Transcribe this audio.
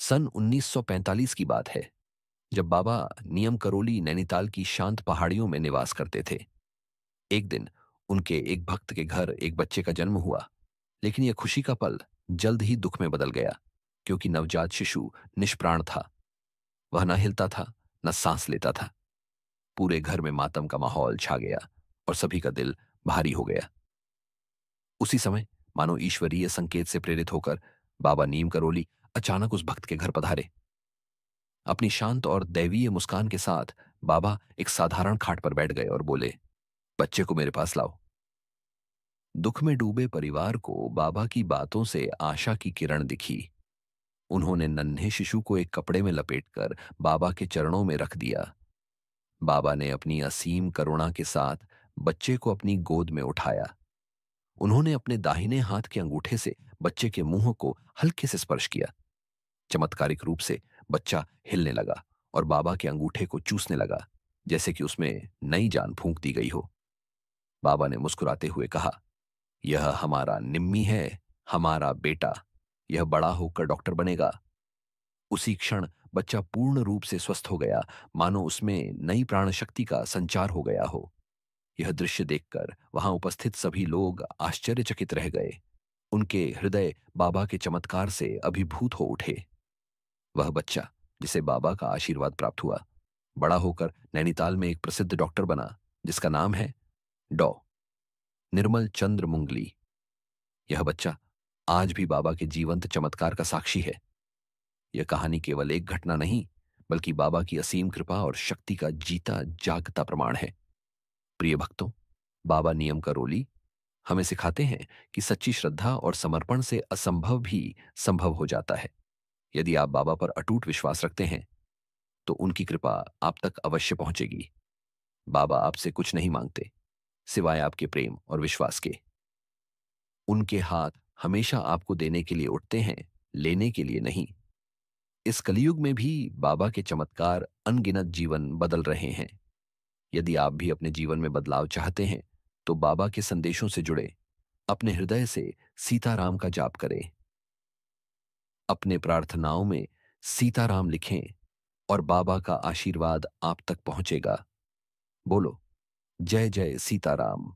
सन 1945 की बात है, जब बाबा नियम करोली नैनीताल की शांत पहाड़ियों में निवास करते थे। एक दिन उनके एक भक्त के घर एक बच्चे का जन्म हुआ, लेकिन यह खुशी का पल जल्द ही दुख में बदल गया, क्योंकि नवजात शिशु निष्प्राण था। वह न हिलता था, न सांस लेता था। पूरे घर में मातम का माहौल छा गया और सभी का दिल भारी हो गया। उसी समय, मानो ईश्वरीय संकेत से प्रेरित होकर, बाबा नीम करोली अचानक उस भक्त के घर पधारे। अपनी शांत और दैवीय मुस्कान के साथ बाबा एक साधारण खाट पर बैठ गए और बोले, बच्चे को मेरे पास लाओ। दुख में डूबे परिवार को बाबा की बातों से आशा की किरण दिखी। उन्होंने नन्हे शिशु को एक कपड़े में लपेटकर बाबा के चरणों में रख दिया। बाबा ने अपनी असीम करुणा के साथ बच्चे को अपनी गोद में उठाया। उन्होंने अपने दाहिने हाथ के अंगूठे से बच्चे के मुंह को हल्के से स्पर्श किया। चमत्कारिक रूप से बच्चा हिलने लगा और बाबा के अंगूठे को चूसने लगा, जैसे कि उसमें नई जान फूंक दी गई हो। बाबा ने मुस्कुराते हुए कहा, यह हमारा निम्मी है, हमारा बेटा। यह बड़ा होकर डॉक्टर बनेगा। उसी क्षण बच्चा पूर्ण रूप से स्वस्थ हो गया, मानो उसमें नई प्राण शक्ति का संचार हो गया हो। यह दृश्य देखकर वहां उपस्थित सभी लोग आश्चर्यचकित रह गए। उनके हृदय बाबा के चमत्कार से अभिभूत हो उठे। वह बच्चा, जिसे बाबा का आशीर्वाद प्राप्त हुआ, बड़ा होकर नैनीताल में एक प्रसिद्ध डॉक्टर बना, जिसका नाम है डॉ निर्मल चंद्र मुंगली। यह बच्चा आज भी बाबा के जीवंत चमत्कार का साक्षी है। यह कहानी केवल एक घटना नहीं, बल्कि बाबा की असीम कृपा और शक्ति का जीता जागता प्रमाण है। प्रिय भक्तों, बाबा नियम करोली हमें सिखाते हैं कि सच्ची श्रद्धा और समर्पण से असंभव भी संभव हो जाता है। यदि आप बाबा पर अटूट विश्वास रखते हैं, तो उनकी कृपा आप तक अवश्य पहुंचेगी। बाबा आपसे कुछ नहीं मांगते, सिवाय आपके प्रेम और विश्वास के। उनके हाथ हमेशा आपको देने के लिए उठते हैं, लेने के लिए नहीं। इस कलयुग में भी बाबा के चमत्कार अनगिनत जीवन बदल रहे हैं। यदि आप भी अपने जीवन में बदलाव चाहते हैं, तो बाबा के संदेशों से जुड़े, अपने हृदय से सीताराम का जाप करें। अपने प्रार्थनाओं में सीताराम लिखें और बाबा का आशीर्वाद आप तक पहुंचेगा। बोलो, जय जय सीताराम।